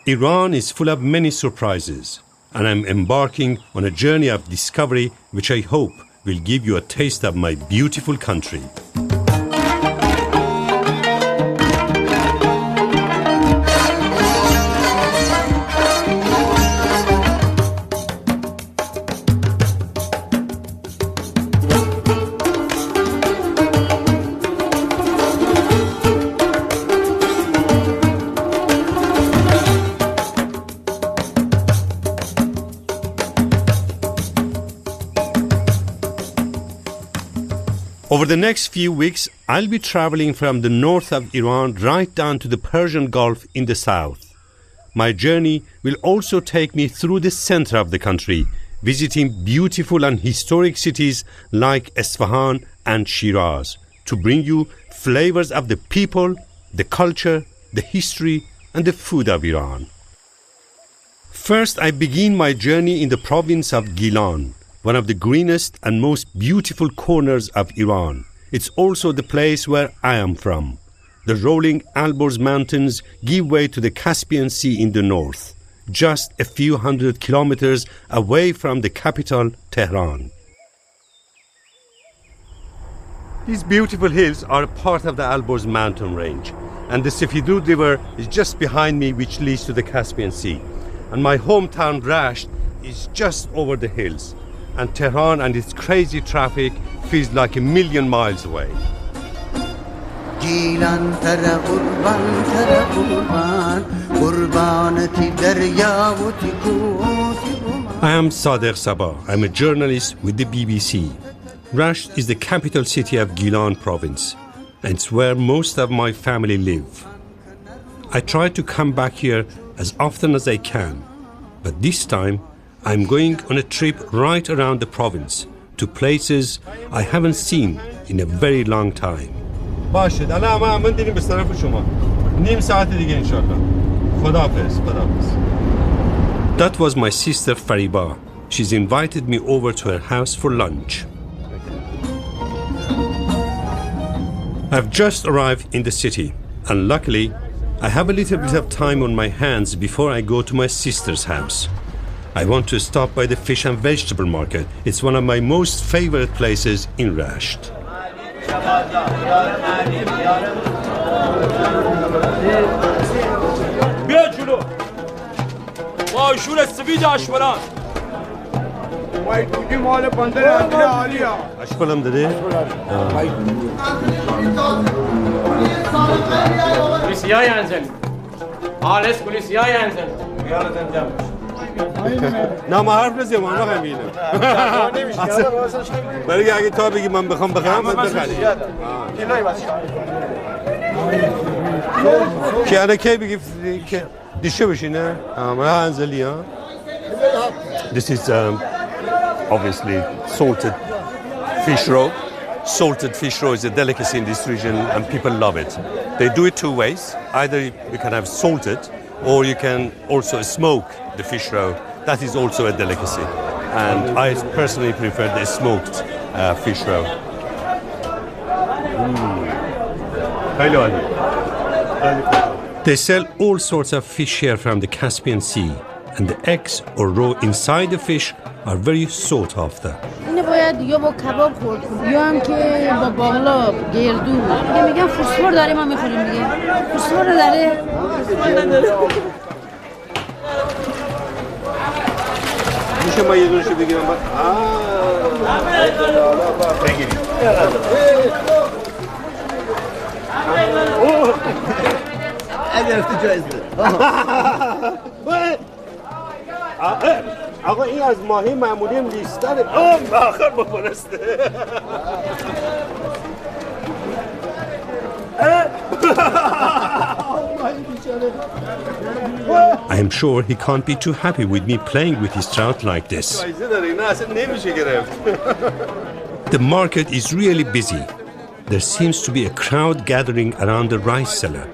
Iran is full of many surprises, and I'm embarking on a journey of discovery which I hope will give you a taste of my beautiful country. Over the next few weeks, I'll be traveling from the north of Iran right down to the Persian Gulf in the south. My journey will also take me through the center of the country, visiting beautiful and historic cities like Isfahan and Shiraz, to bring you flavors of the people, the culture, the history, and the food of Iran. First, I begin my journey in the province of Gilan, one of the greenest and most beautiful corners of Iran. It's also the place where I am from. The rolling Alborz mountains give way to the Caspian Sea in the north, just a few hundred kilometers away from the capital, Tehran. These beautiful hills are a part of the Alborz mountain range, and the Sefidrud River is just behind me, which leads to the Caspian Sea. And my hometown, Rasht, is just over the hills. And Tehran and its crazy traffic feels like a million miles away. I am Sadegh Sabah. I'm a journalist with the BBC. Rasht is the capital city of Gilan province, and it's where most of my family live. I try to come back here as often as I can, but this time I'm going on a trip right around the province to places I haven't seen in a very long time. باشد الان من دیدیم به طرف شما نیم ساعت دیگه ان شاء الله خداحافظ خداحافظ. That was my sister Fariba. She's invited me over to her house for lunch. I've just arrived in the city, and luckily I have a little bit of time on my hands before I go to my sister's house. I want to stop by the fish and vegetable market. It's one of my most favorite places in Rasht. نه ما حرف نزدیم ما همینه برای اگه تا بگی من بخوام بخرم من بخریم که الان کی بگی که دیشه بشینه من انزلی ها. This is obviously salted fish roe. Salted fish roe is a delicacy in this region and people love it. They do it two ways. Either you can have salted or you can also smoke the fish roe. That is also a delicacy. And I personally prefer the smoked fish roe. They sell all sorts of fish here from the Caspian Sea, and the eggs or raw inside the fish are very sought after. اینو باید یا با کباب خورد یا هم که با باقلا گردو. میگم فسفر داره ما میخوریم دیگه. فسفر داره. میشه ما یه دونشو بگیرم بعد بگیریم گرفتی جایزه آقا این از ماهی معمولی هم لیستره آخر بپرسته I am sure he can't be too happy with me playing with his trout like this. The market is really busy. There seems to be a crowd gathering around the rice cellar.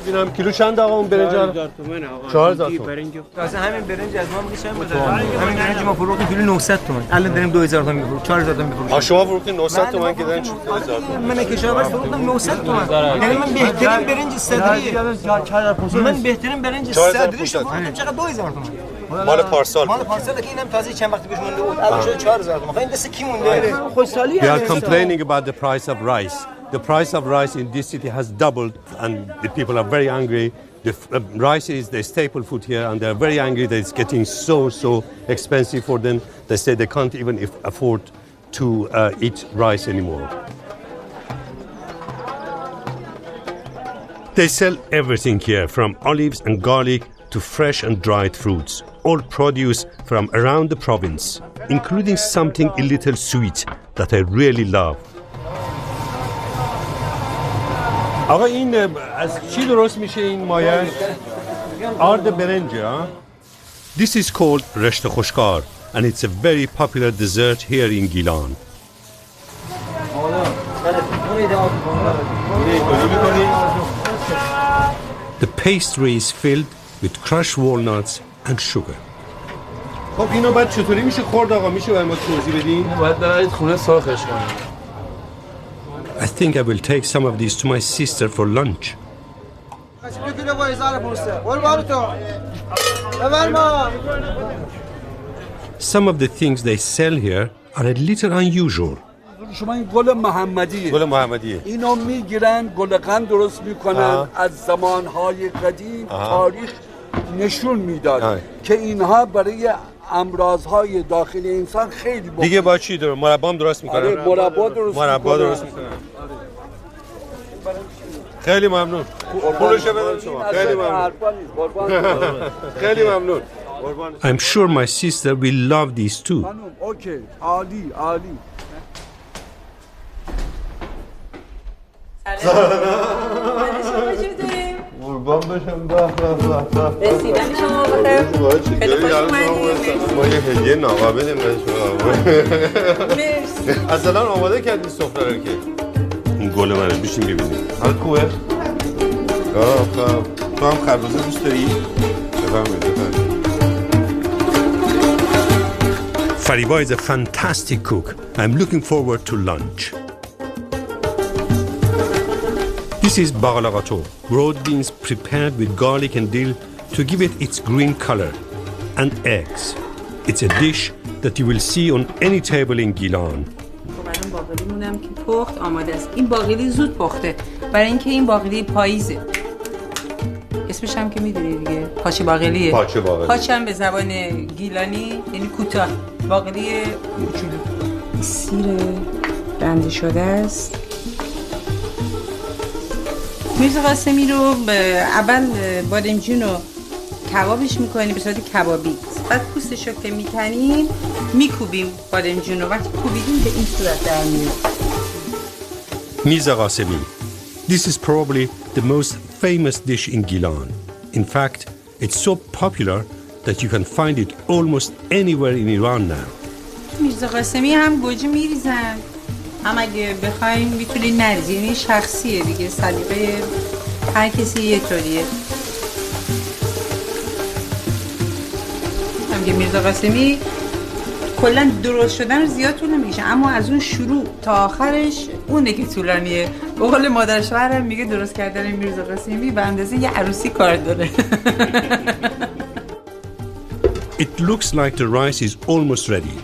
ببینم کیلو چند آقا اون برنج؟ 4000 تومن آقا. 4000 تومن. واسه همین برنج از ما میگه چند بود؟ همین برنج ما فروختیم کیلو 900 تومن. الان داریم 2000 تومن میفروشیم. 4000 تومن میفروشیم. شما فروختین 900 تومن که دارین 2000 تومن. من کشورمان فروختم 900 تومن. یعنی من بهترین برنج صدری. من بهترین برنج صدری فروختم چقدر 2000 تومن. مال پارسال. مال پارسال که اینم تازه چند وقتی پیش مونده بود. الان شده 4000 تومن. این دست کی مونده؟ خوشحالی. They are complaining about the price of rice. The price of rice in this city has doubled and the people are very angry. The rice is the staple food here and they're very angry that it's getting so expensive for them. They say they can't even afford to eat rice anymore. They sell everything here from olives and garlic to fresh and dried fruits, all produce from around the province, including something a little sweet that I really love. آقا این از چی درست میشه این مایه؟ آرد برنج ها؟ This is called رشته خشکار and it's a very popular dessert here in Gilan. The pastry is filled with crushed walnuts and sugar. خب اینو بعد چطوری میشه خورد آقا؟ میشه برای ما توضیح بدین؟ باید برید خونه ساختش کنید. I think I will take some of these to my sister for lunch. Some of the things they sell here are a little unusual. شما این گل محمدیه. گل محمدیه. اینو میگیرن گل قند درست میکنن از زمانهای قدیم تاریخ نشون میداد که اینها برای امراضهای داخلی انسان خیلی بخوره. دیگه با چی داره؟ مربا هم درست میکنن؟ آره مربا درست میکنن. خیلی ممنون. پولشو بدم شما. خیلی ممنون. خیلی ممنون. I'm sure my sister will love these too. اوکی عالی عالی. قربان بشم. به رسیدن شما بخیر. خیلی خوش اومدید. ما یه هدیه ناقابل به شما. مرسی. اصلا آماده کردی سفره رو که این گل منو بشین ببینیم. حالت خوبه؟ خب تو هم خربزه دوست داری؟ بفرمایید. Fariba is a fantastic cook. I'm looking forward to lunch. This is baghlagato, broad beans prepared with garlic and dill to give it its green color, and eggs. It's a dish that you will see on any table in Gilan. الان باقلیمونم که پخت آماده است. این باقلی زود پخته برای اینکه این باقلی پاییزه. اسمش هم که میدونی دیگه، پاچه باقلیه. پاچه باقلی. پاچه هم به زبان گیلانی یعنی کوتاه. باقلی کوچولو. سیر رنده شده است. میرزا قاسمی رو اول بادمجون رو کبابش میکنیم به صورت کبابی. بعد پوستش رو که میکنیم میکوبیم بادمجون رو. وقتی کوبیدیم به این صورت در میاد. Mirza Qasemi. This is probably the most famous dish in Gilan. In fact, it's so popular that you can find it almost anywhere in Iran now. میرزا قاسمی هم گوجه میریزن. هم اگه بخوایم میتونید نریزید. یعنی شخصیه دیگه، سلیقه هر کسی یه طوریه. هم که میرزا قاسمی کلا درست شدن رو زیاد طول نمیکشه، اما از اون شروع تا آخرش اونه که طولانیه. به قول مادر شوهرم میگه درست کردن میرزا قاسمی به اندازه یه عروسی کار داره. It looks like the rice is almost ready.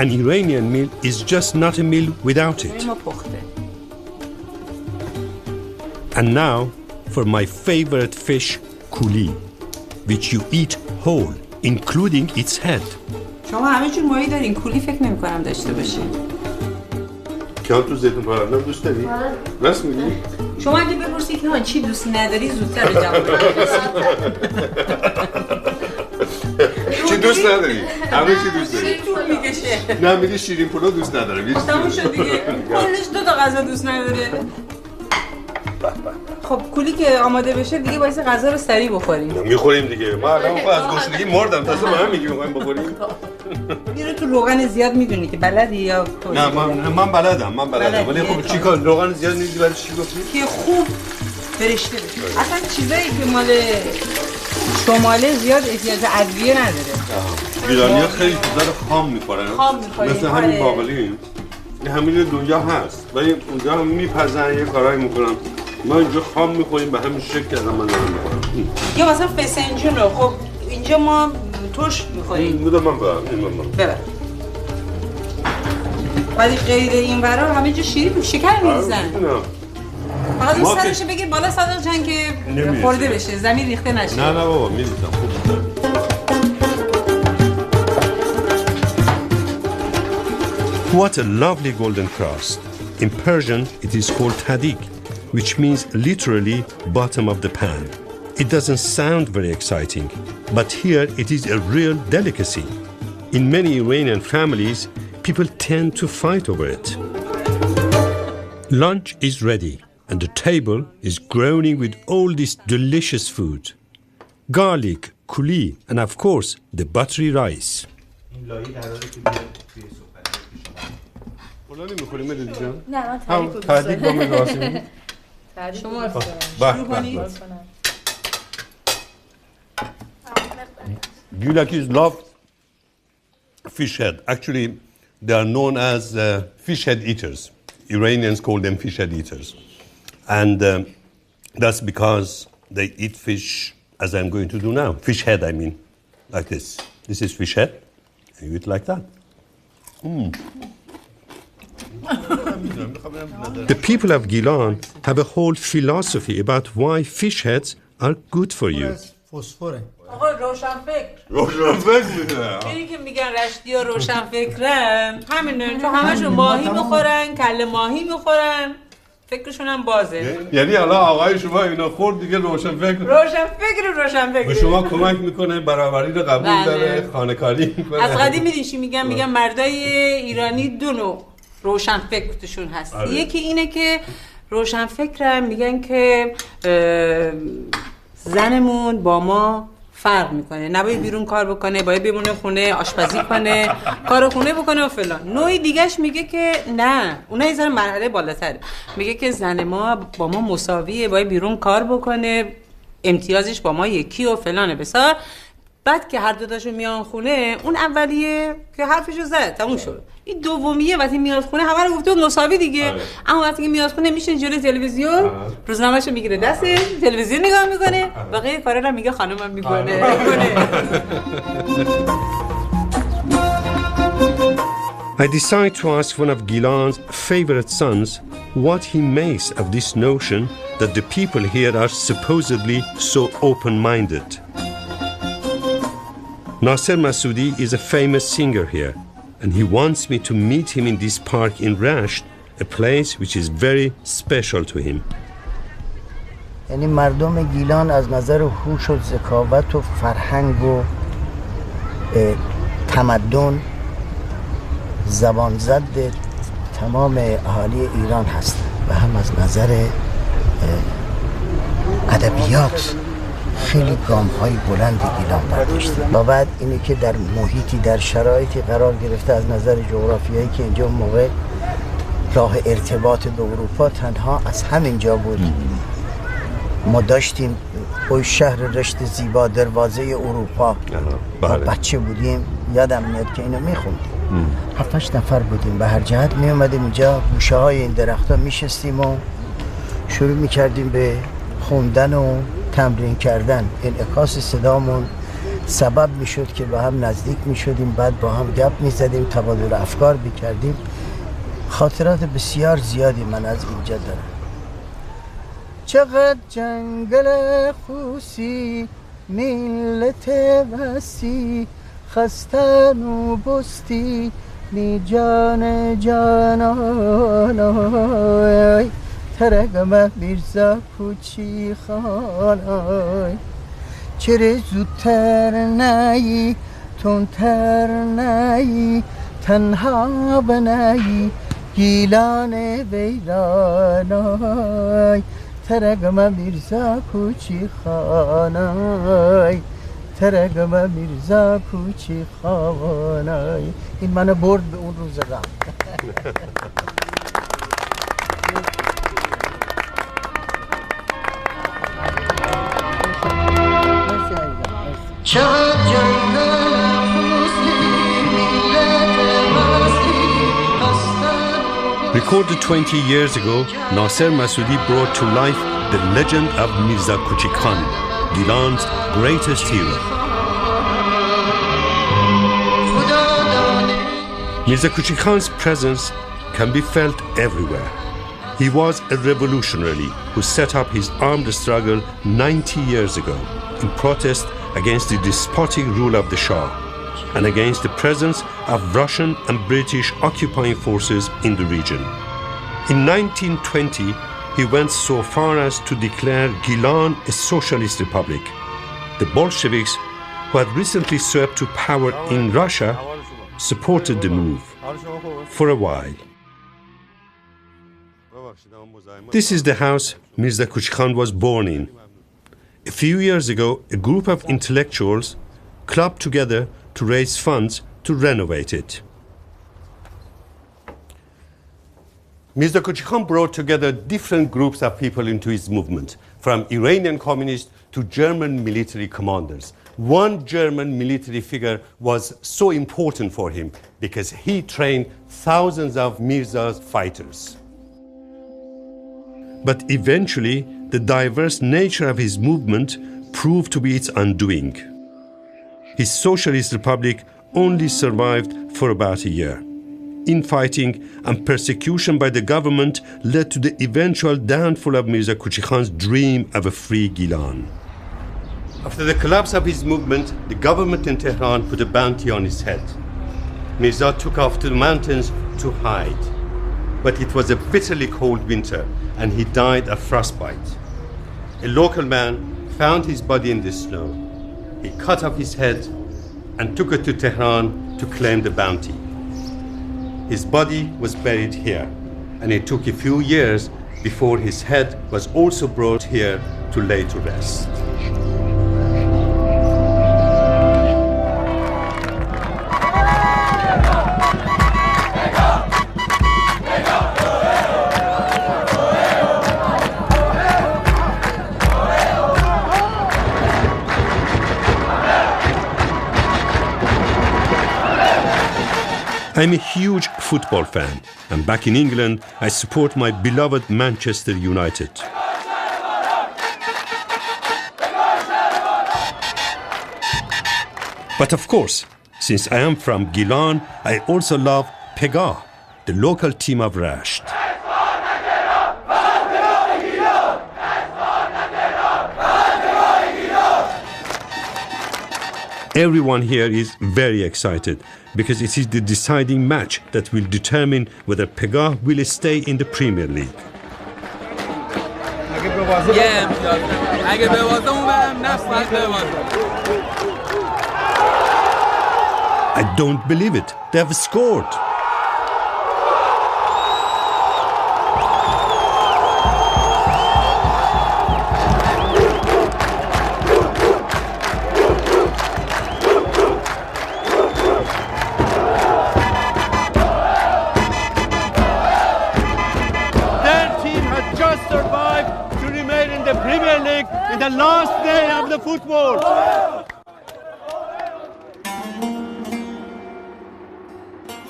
An Iranian meal is just not a meal without it. And now for my favorite fish, kuli, which you eat whole, including its head. شما همه جور ماهی دارین، کولی فکر نمی کنم داشته باشین. کیان تو زیتون پرندم دوست داری؟ راست میگی؟ شما اگه بپرسی که چی دوستی نداری زودتر به جواب چی دوست نداری؟ همه چی دوست داری؟ طول میکشه. نه میگه شیرین پلو دوست ندارم. تموم شد دیگه. کلش 2 تا غذا دوست نداره. خب کولی که آماده بشه دیگه باید غذا رو سریع بخوریم. میخوریم دیگه. ما الان از گشنگی مردم. تازه ما هم میگیم میخوایم بخوریم. میره تو روغن زیاد میدونی که بلدی یا نه من بلدم. ولی خب چیکار روغن زیاد نیستی برای چی گفتی؟ که خوب فرشته بشه. اصلا چیزایی که مال شماله زیاد احتیاج ادویه نداره. ایرانی‌ها خیلی چیزا رو خام می‌خورن. مثل همین باقالی. همین دنیا هست. ولی اونجا هم میپزن یه کارایی میکنن. ما اینجا خام میخوریم به همین شکل از من دارم میخورم. یا مثلا فسنجون رو خب اینجا ما ترش میخوریم. بودم من برم. ببر. ولی غیر این ورا همه جا شیرین شکر میریزن. فقط اون سرش بگیر بالا صادق جان که خورده بشه زمین ریخته نشه. نه بابا میریزم خوب. What a lovely golden crust. In Persian, it is called tadik, which means literally bottom of the pan. It doesn't sound very exciting, but here it is a real delicacy. In many Iranian families, people tend to fight over it. Lunch is ready, and the table is groaning with all this delicious food. Garlic, coulis, and of course, the buttery rice. فلانی می‌خوریم دیگه؟ نه من تحریک با می‌راسیم. شما شروع کنید. Gulakis love fish head. Actually, they are known as fish head eaters. Iranians call them fish head eaters. And that's because they eat fish as I'm going to do now. Fish head, I mean, like this. This is fish head. And you eat like that. The people of Gilan have a whole philosophy about why fish heads are good for you. آقا روشنفکر میگن. اینی که میگن رشدیا روشنفکرن همینه، چون همشون ماهی میخورن، کله ماهی میخورن، فکرشون هم بازه. یعنی حالا آقای شما اینا خورد دیگه روشنفکر به شما کمک میکنه، برابری رو قبول داره، خانه‌کاری میکنه. از قدیم میدین چی میگن مردای ایرانی دو نوع روشنفکرشون هست. یکی اینه که روشنفکرن، میگن که زنمون با ما فرق میکنه، نباید بیرون کار بکنه، باید بمونه خونه آشپزی کنه، کار خونه بکنه و فلان. نوعی دیگهش میگه که نه، اونها یه ذره مرحله بالاتره، میگه که زن ما با ما مساویه، باید بیرون کار بکنه، امتیازش با ما یکی و فلانه بسار. بعد که هر دو تاشون میان خونه، اون اولیه که حرفشو زد تموم شد. این دومیه وقتی میاد خونه همه رو گفته مساوی دیگه. اما وقتی که میاد خونه میشین جلوی تلویزیون، روزنامه‌شو میگیره دستش، تلویزیون نگاه میکنه، بقیه کارا رو میگه خانمم میکنه. I decide to ask one of Gilan's favorite sons what he makes of this notion that the people here are supposedly so open-minded. Nasser Masoudi is a famous singer here, and he wants me to meet him in this park in Rasht, a place which is very special to him. یعنی مردم گیلان از نظر هوش و ذکاوت و فرهنگ و تمدن زبان زد تمام اهالی ایران هستند و هم از نظر ادبیات خیلی گام‌های بلند گیلان برداشته. و بعد اینه که در محیطی در شرایطی قرار گرفته از نظر جغرافیایی که اینجا موقع راه ارتباط به اروپا تنها از همینجا بود. ما داشتیم اوی شهر رشت زیبا دروازه اروپا، ما بچه بودیم یادم میاد که اینو میخوندیم، 7-8 نفر بودیم، به هر جهت میومدیم اینجا گوشه های این درخت ها میشستیم و شروع میکردیم به خوندن و تمرین کردن. انعکاس صدامون سبب میشد که با هم نزدیک میشدیم، بعد با هم گپ میزدیم، تبادل افکار میکردیم. خاطرات بسیار زیادی من از اینجا دارم. چقدر جنگل خوسی ملت وسی خستن و بستی نی جان جانانای ترگم میرزا کوچی خانای چرا زودتر نایی تندتر نایی تنها بنایی گیلان ویرانای ترگم میرزا کوچی خانای ترگم میرزا کوچی خانای. این منو برد به اون روزگار. Recorded 20 years ago, Nasser Masoudi brought to life the legend of Mirza Kuchi Khan, Gilan's greatest hero. Mirza Kuchi Khan's presence can be felt everywhere. He was a revolutionary who set up his armed struggle 90 years ago in protest against the despotic rule of the Shah and against the presence of Russian and British occupying forces in the region. In 1920, he went so far as to declare Gilan a socialist republic. The Bolsheviks, who had recently swept to power in Russia, supported the move for a while. This is the house Mirza Kuchi Khan was born in. A few years ago, a group of intellectuals clubbed together to raise funds to renovate it. Mirza Kuchi Khan brought together different groups of people into his movement, from Iranian communists to German military commanders. One German military figure was so important for him because he trained thousands of Mirza's fighters. But eventually, the diverse nature of his movement proved to be its undoing. His socialist republic only survived for about a year. Infighting and persecution by the government led to the eventual downfall of Mirza Kuchi Khan's dream of a free Gilan. After the collapse of his movement, the government in Tehran put a bounty on his head. Mirza took off to the mountains to hide. But it was a bitterly cold winter, and he died of frostbite. A local man found his body in the snow. He cut off his head and took it to Tehran to claim the bounty. His body was buried here, and it took a few years before his head was also brought here to lay to rest. I'm a huge football fan, and back in England, I support my beloved Manchester United. But of course, since I am from Gilan, I also love Pegah, the local team of Rasht. Everyone here is very excited because it is the deciding match that will determine whether Pegah will stay in the Premier League. I don't believe it. They have scored. The last day of the football.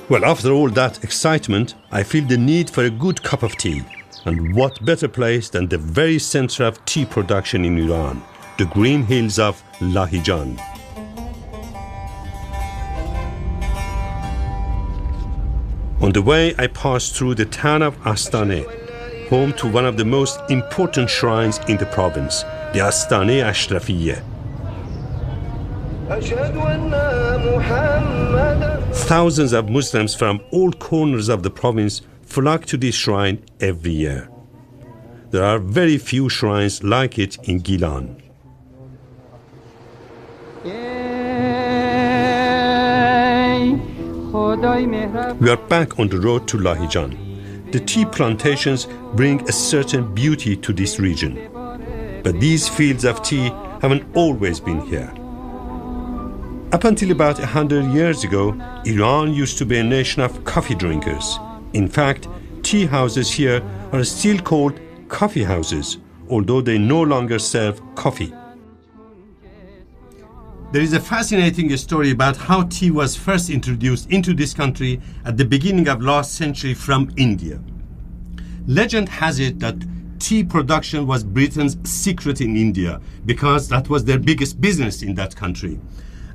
Well, after all that excitement, I feel the need for a good cup of tea. And what better place than the very center of tea production in Iran, the green hills of Lahijan. On the way, I passed through the town of Astane, home to one of the most important shrines in the province, the Astane Ashrafiyeh. Thousands of Muslims from all corners of the province flock to this shrine every year. There are very few shrines like it in Gilan. We are back on the road to Lahijan. The tea plantations bring a certain beauty to this region. But these fields of tea haven't always been here. Up until about 100 years ago, Iran used to be a nation of coffee drinkers. In fact, tea houses here are still called coffee houses, although they no longer serve coffee. There is a fascinating story about how tea was first introduced into this country at the beginning of last century from India. Legend has it that tea production was Britain's secret in India because that was their biggest business in that country.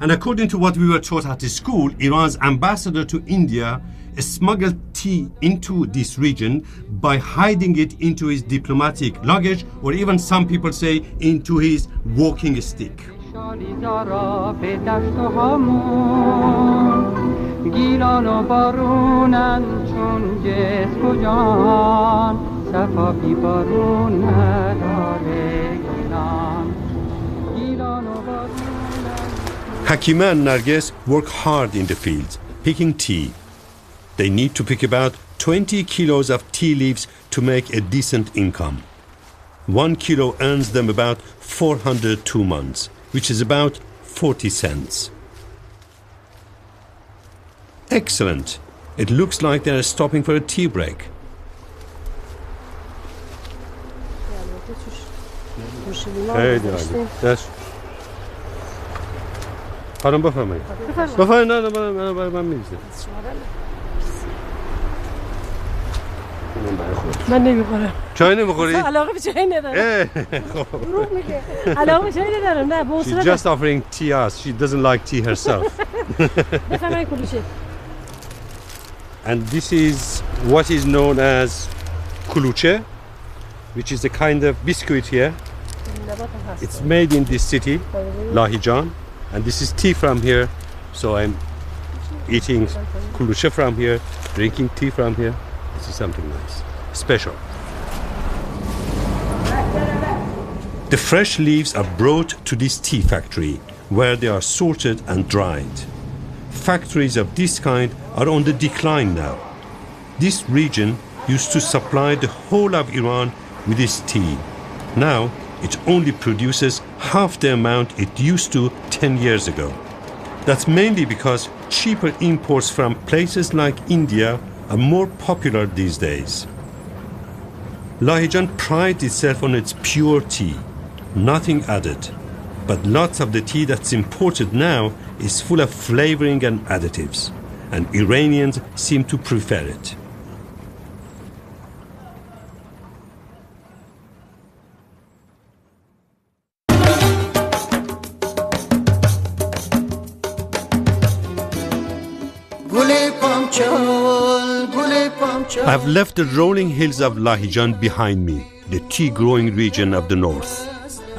And according to what we were taught at the school, Iran's ambassador to India smuggled tea into this region by hiding it into his diplomatic luggage, or even some people say into his walking stick. Hakima and Narges work hard in the fields, picking tea. They need to pick about 20 kilos of tea leaves to make a decent income. 1 kilo earns them about 402 months, which is about 40 cents. Excellent. It looks like they're stopping for a tea break. خانم بفرمایید. بفرمایید. نه من می‌ریزم. من نمیخورم. چای نمیخوری؟ علاقه به چای ندارم. دروغ میگه. علاقه به چای ندارم. نه، به She's just offering tea us. She doesn't like tea herself. بفرمایید کلوچه. And this is what is known as kuluche, which is a kind of biscuit here. It's made in this city, Lahijan, and this is tea from here. So I'm eating kuluche from here, drinking tea from here. This is something nice, special. The fresh leaves are brought to this tea factory, where they are sorted and dried. Factories of this kind are on the decline now. This region used to supply the whole of Iran with this tea. Now it only produces half the amount it used to 10 years ago. That's mainly because cheaper imports from places like India are more popular these days. Lahijan prides itself on its pure tea, nothing added. But lots of the tea that's imported now is full of flavoring and additives, and Iranians seem to prefer it. I've left the rolling hills of Lahijan behind me, the tea-growing region of the north.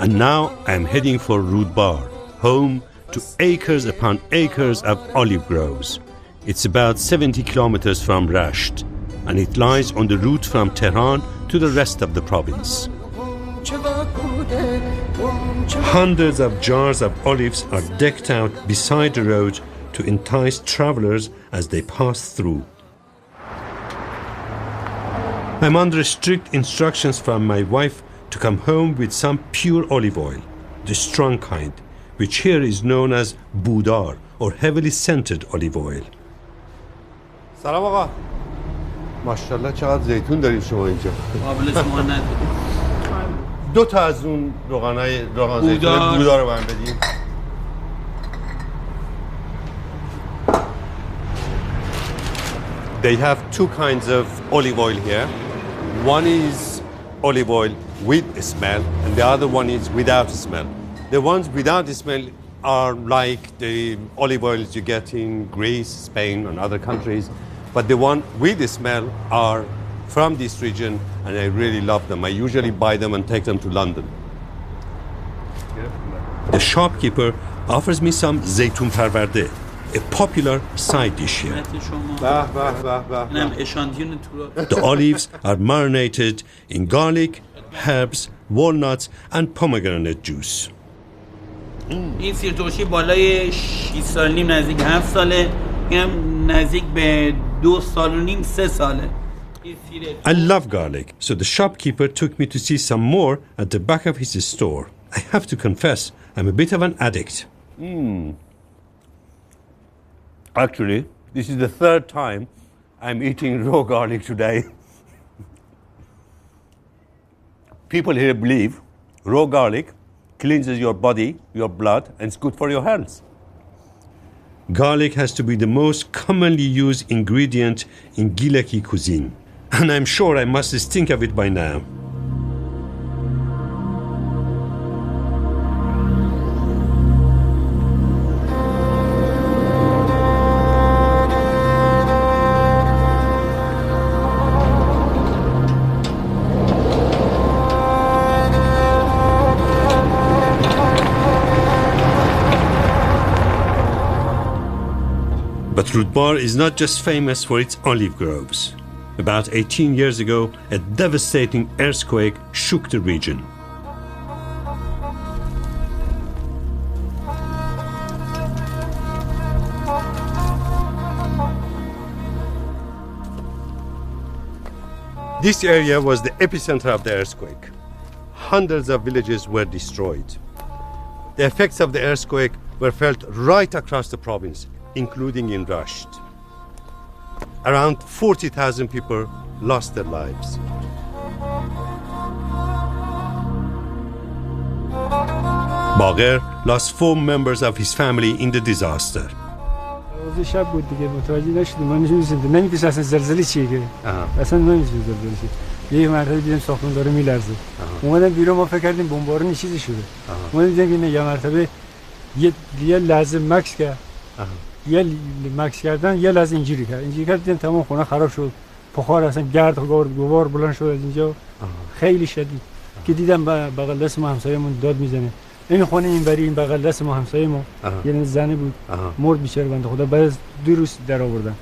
And now I'm heading for Rudbar, home to acres upon acres of olive groves. It's about 70 kilometers from Rasht, and it lies on the route from Tehran to the rest of the province. Hundreds of jars of olives are decked out beside the road to entice travelers as they pass through. I'm under strict instructions from my wife to come home with some pure olive oil, the strong kind, which here is known as budar, or heavily scented olive oil. سلام آقا. ماشاءالله چقدر زیتون دارید شما اینجا. قابل شما ندید. دو تا از اون روغن زیتون بودار رو من بدیم. They have two kinds of olive oil here. One is olive oil with a smell, and the other one is without a smell. The ones without a smell are like the olive oils you get in Greece, Spain, and other countries. But the one with the smell are from this region, and I really love them. I usually buy them and take them to London. The shopkeeper offers me some zeytun parvarde, a popular side dish here. The olives are marinated in garlic, herbs, walnuts, and pomegranate juice. این سیرترشی بالای 6 سال نیم نزدیک 7 ساله، اینم نزدیک به 2 سال و نیم 3 ساله. I love garlic, so the shopkeeper took me to see some more at the back of his store. I have to confess, I'm a bit of an addict. Actually, this is the third time I'm eating raw garlic today. People here believe raw garlic cleanses your body, your blood, and it's good for your health. Garlic has to be the most commonly used ingredient in Gilaki cuisine, and I'm sure I must think of it by now. But Rudbar is not just famous for its olive groves. About 18 years ago, a devastating earthquake shook the region. This area was the epicenter of the earthquake. Hundreds of villages were destroyed. The effects of the earthquake were felt right across the province, including in Rasht. Around 40,000 people lost their lives. Bagher lost 4 members of his family in the disaster. شب بود دیگه متوجه نشدیم ما نمی‌دونستیم اصلا زلزله چیه که اصلا نمی‌دونستیم زلزله چیه یه مرتبه دیدیم ساختمون داره میلرزه اومدن بیرون ما فکر کردیم بمبارون چیزی شده اومدن دیدیم یه مرتبه یه لحظه مکس کرد یه مکس کردن یه لحظه اینجوری کرد دیدیم تمام خونه خراب شد بخار اصلا گرد غبار بلند شد از اینجا خیلی شدید که دیدم بغل دست ما همسایه‌مون داد میزنه این خونه اینوری این بغل دست ما همسایه‌مون یه زنه بود مرد بیچاره بنده خدا بعد از 2 روز در آوردن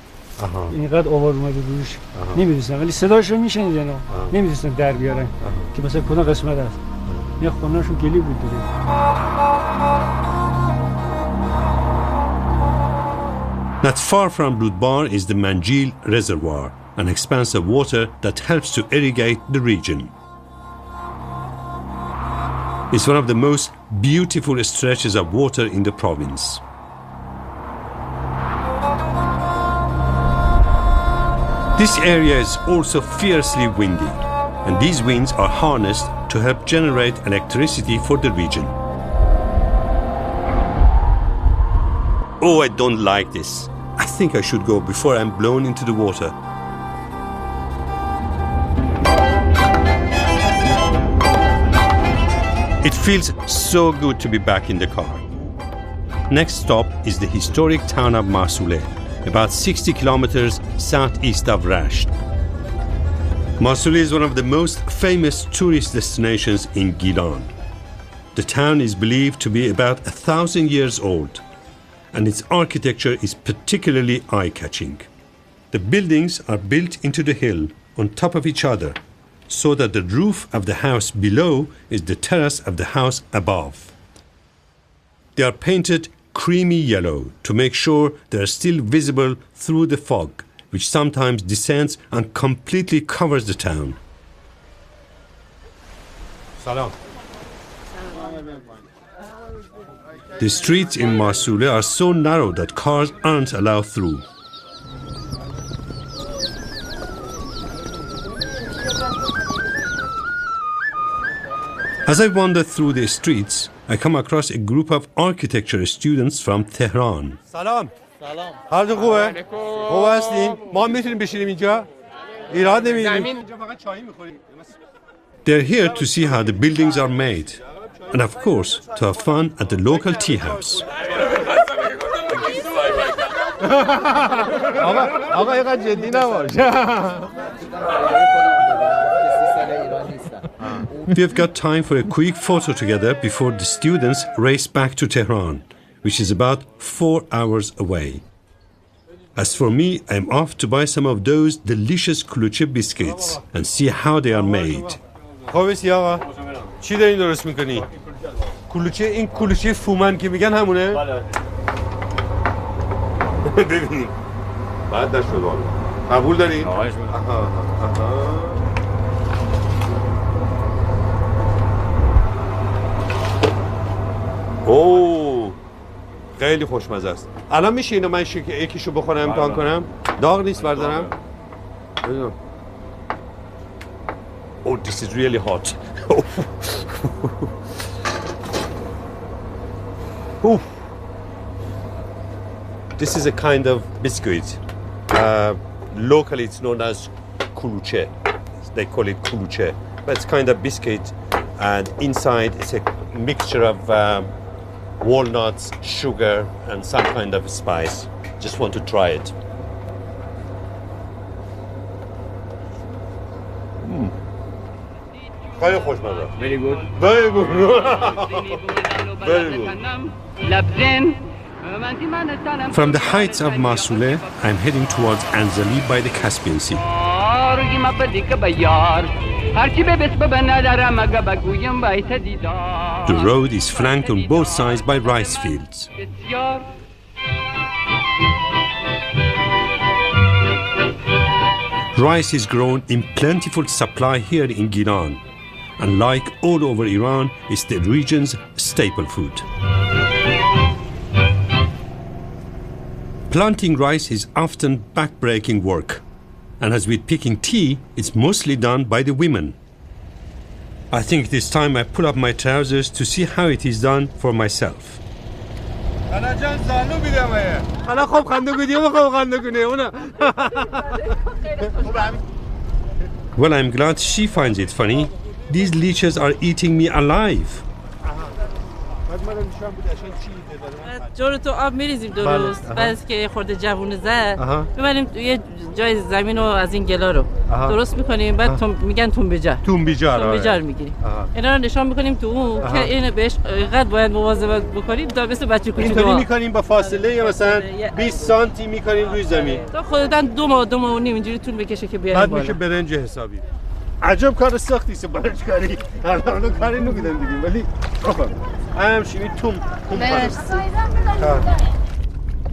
اینقدر آوار اومد روش نمیدونستم ولی صداشو میشنیدن نمیدونستم در بیارن که مثلا کدوم قسمت است یه خونه‌شون گلی بود دیگه. Not far from Rudbar is the Manjil Reservoir, an expanse of water that helps to irrigate the region. It's one of the most beautiful stretches of water in the province. This area is also fiercely windy, and these winds are harnessed to help generate electricity for the region. Oh, I don't like this. I think I should go before I'm blown into the water. It feels so good to be back in the car. Next stop is the historic town of Mosul, about 60 kilometers southeast of Rasht. Mosul is one of the most famous tourist destinations in Gilan. The town is believed to be about 1,000 years old, and its architecture is particularly eye-catching. The buildings are built into the hill on top of each other, so that the roof of the house below is the terrace of the house above. They are painted creamy yellow to make sure they are still visible through the fog, which sometimes descends and completely covers the town. Salam. The streets in Mosul are so narrow that cars aren't allowed through. As I wander through the streets, I come across a group of architecture students from Tehran. سلام. سلام. حالتون خوبه؟ خوب هستین؟ ما میتونیم بشینیم اینجا؟ ایران نمی‌بینیم. اینجا فقط چای می‌خوریم. They're here to see how the buildings are made, and of course, to have fun at the local tea house. آقا اینقدر جدی نباش. We have got time for a quick photo together before the students race back to Tehran, which is about 4 hours away. As for me, I'm off to buy some of those delicious kuluche biscuits and see how they are made. خوبیستی آقا؟ چی دارین درست میکنی؟ کلوچه این کلوچه فومن که میگن همونه؟ بله. ببینیم. بعد نشد والا. قبول دارین؟ آقایش میگم. اوه خیلی خوشمزه است. الان میشه اینو من یکیشو بخورم امتحان کنم؟ داغ نیست بردارم؟ ببینم. Oh, this is really hot. Ooh. This is a kind of biscuit. Locally it's known as kuluche. They call it kuluche. But it's kind of biscuit, and inside it's a mixture of walnuts, sugar, and some kind of spice. Just want to try it. Very good. Very good. Very good. From the heights of Masule, I'm heading towards Anzali by the Caspian Sea. The road is flanked on both sides by rice fields. Rice is grown in plentiful supply here in Gilan, and like all over Iran, it's the region's staple food. Planting rice is often back-breaking work, and as with picking tea, it's mostly done by the women. I think it is time I pull up my trousers to see how it is done for myself. Well, I'm glad she finds it funny. These leeches are eating me alive. جارو تو آب میریزیم درست بعد که خورده جوونه زد میبریم یه جای زمین رو از این گلا رو درست میکنیم بعد میگن تنبیجار میگیریم اینا رو نشان میکنیم تو اون که این بهش اینقدر باید مواظبت بکنیم تا مثل بچه کوچولو اینطوری میکنیم با فاصله مثلا 20 سانتی میکنیم روی زمین تا خودتن 2 ماه و نیم اینجوری طول بکشه که بیاریم بعد میشه برنج حسابی عجب کار سختی است برنج کاری الان کاری نمیدن دیگه ولی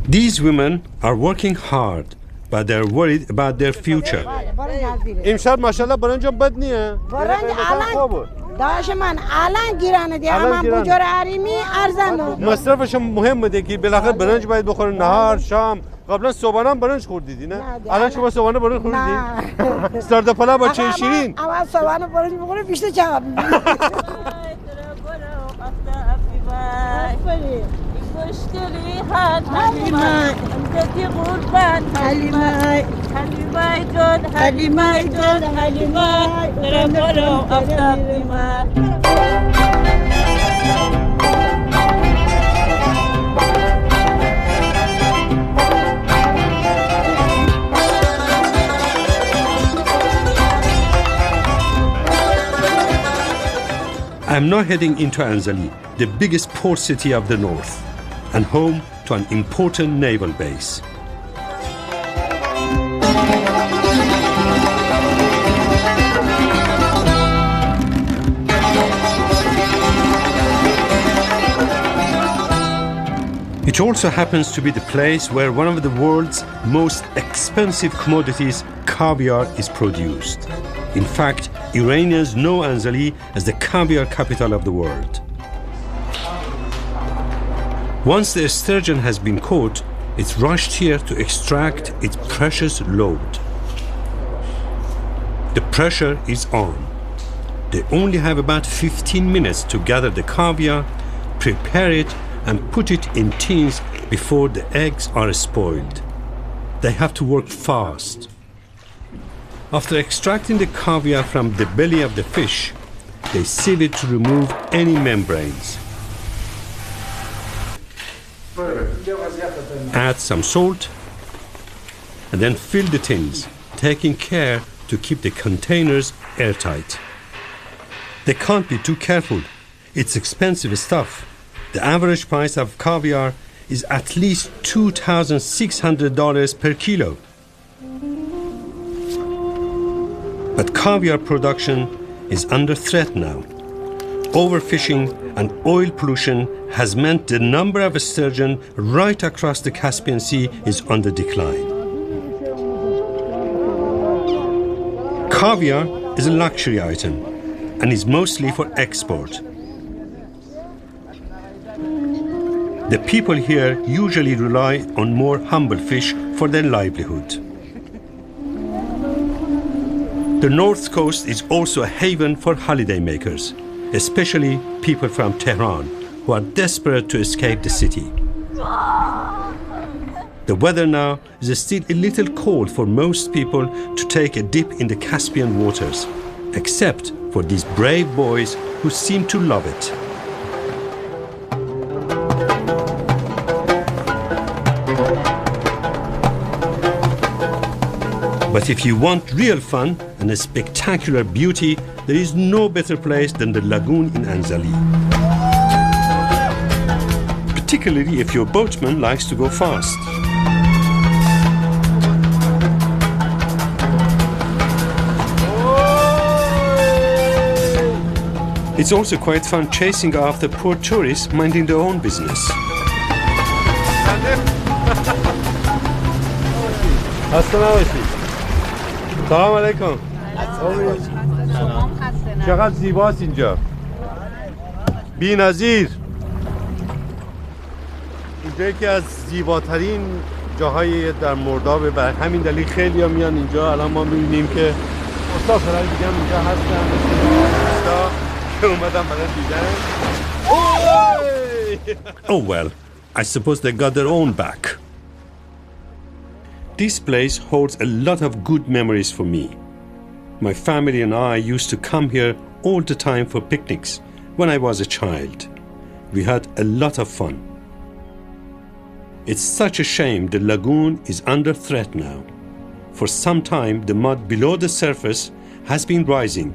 These women are working hard, but they're worried about their future. امشب ماشاءالله برنجم بد نیه. برنج الان داشت من الان گیرانه دی اما بوجور عریمی ارزانه. مصرفش مهمه دیگه بالاخره برنج باید بخوره نهار شام. قبلا صبحانه هم برنج خوردیدی نه؟ الان شما صبحانه برنج خوردیدی؟ نه. سرده پلا با چه شیرین؟ اول صبحانه برنج بخوره بیشتر چقدر. مشکلی حلیمای امدادی قربان حلیمای حلیمای جان حلیمای جان حلیمای درم برم افتاب دیمای I'm now heading into Anzali, the biggest port city of the north, and home to an important naval base. It also happens to be the place where one of the world's most expensive commodities, caviar, is produced. In fact, Iranians know Anzali as the caviar capital of the world. Once the sturgeon has been caught, it's rushed here to extract its precious load. The pressure is on. They only have about 15 minutes to gather the caviar, prepare it, and put it in tins before the eggs are spoiled. They have to work fast. After extracting the caviar from the belly of the fish, they sieve it to remove any membranes. Add some salt and then fill the tins, taking care to keep the containers airtight. They can't be too careful. It's expensive stuff. The average price of caviar is at least $2,600 per kilo. But caviar production is under threat now. Overfishing and oil pollution has meant the number of sturgeon right across the Caspian Sea is on the decline. Caviar is a luxury item and is mostly for export. The people here usually rely on more humble fish for their livelihood. The North Coast is also a haven for holidaymakers, especially people from Tehran, who are desperate to escape the city. The weather now is still a little cold for most people to take a dip in the Caspian waters, except for these brave boys who seem to love it. But if you want real fun and a spectacular beauty, there is no better place than the lagoon in Anzali. Particularly if your boatman likes to go fast. It's also quite fun chasing after poor tourists minding their own business. سلام علیکم. چقدر زیباست اینجا. بی‌نظیر. اینجا یکی از زیباترین جاهای در مرداب، بر همین دلیل خیلی ها میان اینجا. الان ما میبینیم که مسافرهای دیگه هم اینجا هستن، مثل که اومدن برای دیدن. Oh well, I suppose they got their own back. This place holds a lot of good memories for me. My family and I used to come here all the time for picnics when I was a child. We had a lot of fun. It's such a shame the lagoon is under threat now. For some time, the mud below the surface has been rising,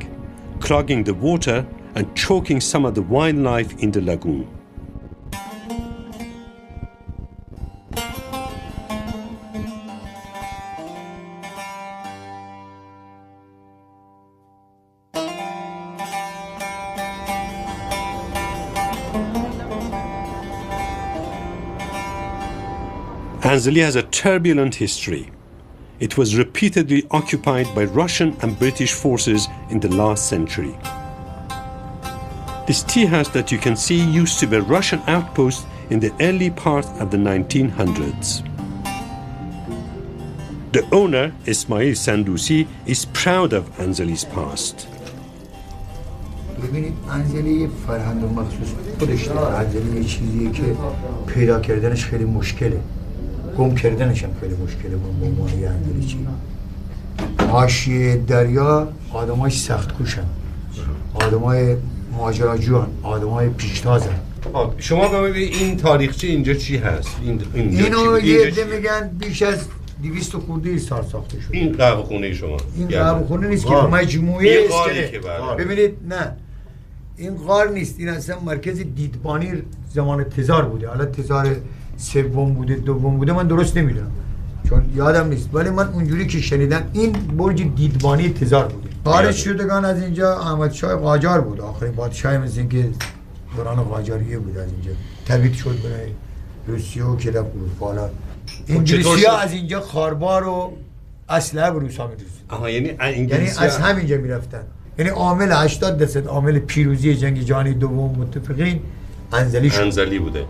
clogging the water and choking some of the wildlife in the lagoon. Anzali has a turbulent history. It was repeatedly occupied by Russian and British forces in the last century. This tea house that you can see used to be a Russian outpost in the early part of the 1900s. The owner, Ismail Sandusi, is proud of Anzali's past. ببینید انزلی فرهنگ مخصوص خودش داره. انزلی یه چیزیه که پیدا کردنش خیلی مشکله، گم کردنش هم خیلی مشکله. با معنی انزلی چی؟ حاشیه دریا آدمای سخت کوشن، آدمای ماجراجوان، آدمای پیشتازن. شما ببینید این تاریخچه اینجا چی هست؟ اینو یه عده میگن بیش از 200 خورده سال ساخته شده. این قهوه خونه شما؟ این قهوه خونه نیست که مجموعه است. ببینید نه، این غار نیست، این اصلا مرکز دیدبانی زمان تزار بوده. حالا تزار سوم بوده دوم بوده من درست نمیدونم چون یادم نیست، ولی من اونجوری که شنیدم این برج دیدبانی تزار بوده. خارج شدگان از اینجا احمدشاه قاجار بود، آخرین پادشاه، مثل اینکه دوران قاجاریه بود. از اینجا تبعید شد برای روسیه و کلاب اروپا. انگلیسی‌ها از اینجا خاربار و اسلحه به روس‌ها می‌رسید. یعنی از همینجا میرفتن. یعنی عامل 80% عامل پیروزی جنگ جهانی دوم متفقین انزلی بوده.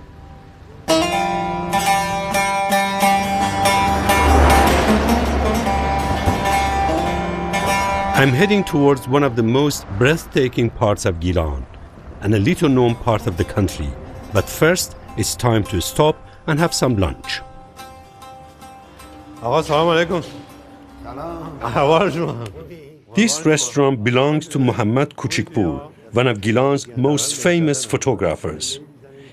I'm heading towards one of the most breathtaking parts of Gilan and a little known part of the country. But first, it's time to stop and have some lunch. This restaurant belongs to Muhammad Kuchikpur, one of Gilan's most famous photographers.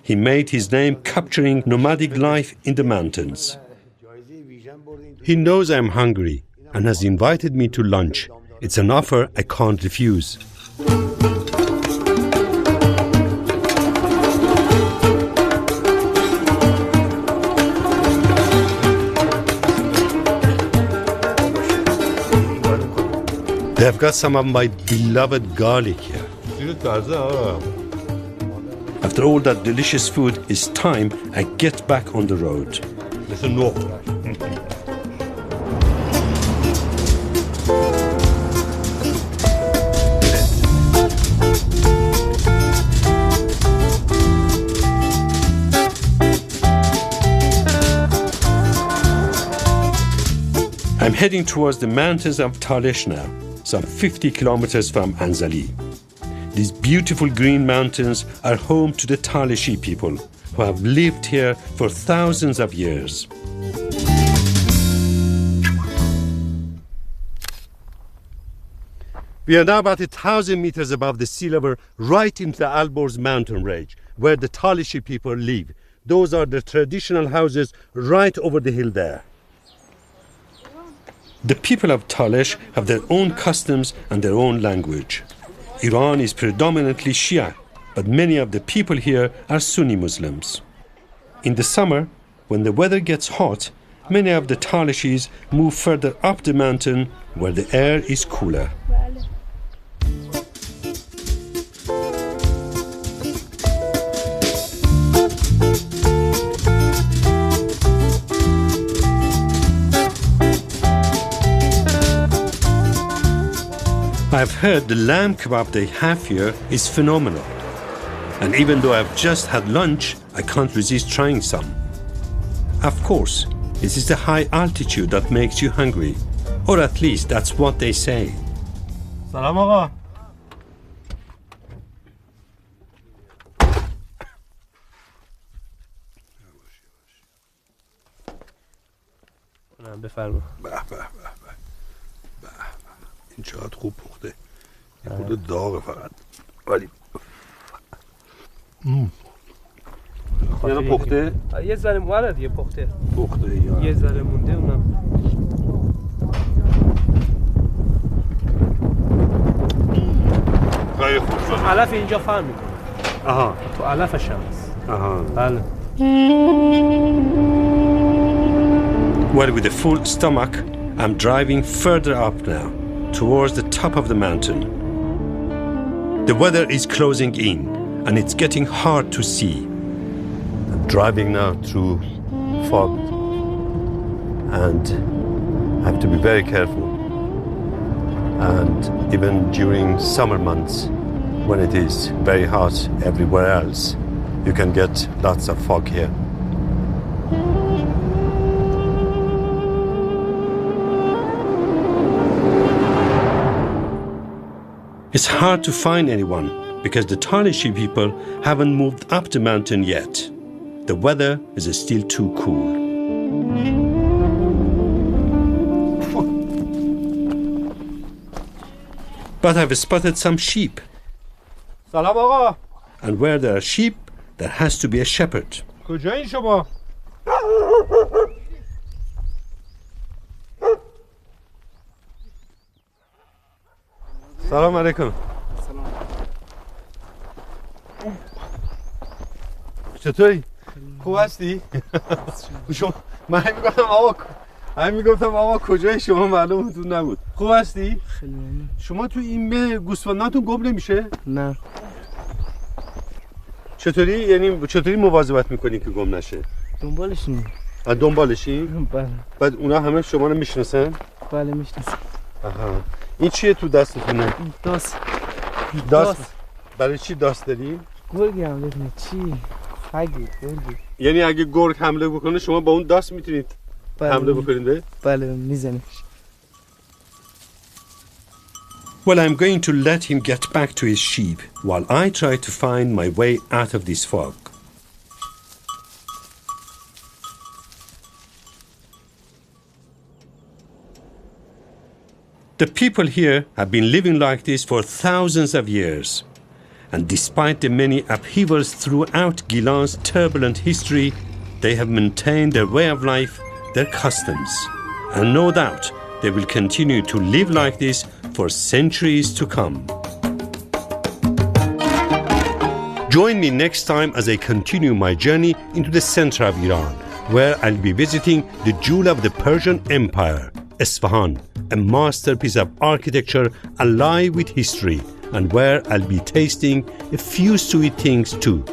He made his name capturing nomadic life in the mountains. He knows I'm hungry and has invited me to lunch. It's an offer I can't refuse. They've got some of my beloved garlic here. After all that delicious food, it's time I get back on the road. I'm heading towards the mountains of Talish now, some 50 kilometers from Anzali. these beautiful green mountains are home to the Talishi people who have lived here for thousands of years. We are now about 1,000 meters above the sea level, right into the Alborz mountain range, where the Talishi people live. Those are the traditional houses right over the hill there. The people of Talish have their own customs and their own language. Iran is predominantly Shia, but many of the people here are Sunni Muslims. In the summer, when the weather gets hot, many of the Talishis move further up the mountain where the air is cooler. I've heard the lamb kebab they have here is phenomenal. And even though I've just had lunch, I can't resist trying some. Of course, it is the high altitude that makes you hungry. Or at least that's what they say. Salam آقا. بفرما. این چقدر خوب پخته. این خود داغه فقط. ولی یعنی پخته؟ یه ذره مونده دیگه پخته. پخته یا یه ذره مونده اونم. خیلی خوب شد. علف اینجا فرق میکنه. آها. تو علفش هم هست. آها. بله. Well, with a full stomach, I'm driving further up now, towards the top of the mountain. The weather is closing in, and it's getting hard to see. I'm driving now through fog, and I have to be very careful. And even during summer months, when it is very hot everywhere else, you can get lots of fog here. It's hard to find anyone because the Talishi people haven't moved up the mountain yet. The weather is still too cool. But I've spotted some sheep. سلام آقا. And where there are sheep, there has to be a shepherd. کجایین شما؟ سلام علیکم. چطوری؟ خوب هستی؟ شما من میگفتم آقا کجای شما معلومتون نبود. خوب هستی؟ خیلی ممنون. شما تو این مه گوسفنداتون گم نمیشه؟ نه. چطوری؟ یعنی چطوری مواظبت میکنی که گم نشه؟ دنبالشیم. دنبالشی؟ بله. بعد اونا همه شما رو میشناسن؟ بله میشناسن. آها. این چیه تو دستتونه؟ داست. برای چی داست داری؟ گرگی هم بدونه چی؟ خگی گرگی. یعنی اگه گرگ حمله بکنه شما با اون داست میتونید حمله بکنید به؟ بله میزنیش. Well, I'm going to let him get back to his sheep while I try to find my way out of this fog. The people here have been living like this for thousands of years. And despite the many upheavals throughout Gilan's turbulent history, they have maintained their way of life, their customs. And no doubt they will continue to live like this for centuries to come. Join me next time as I continue my journey into the center of Iran, where I'll be visiting the jewel of the Persian Empire, Isfahan, a masterpiece of architecture alive with history, and where I'll be tasting a few sweet things too.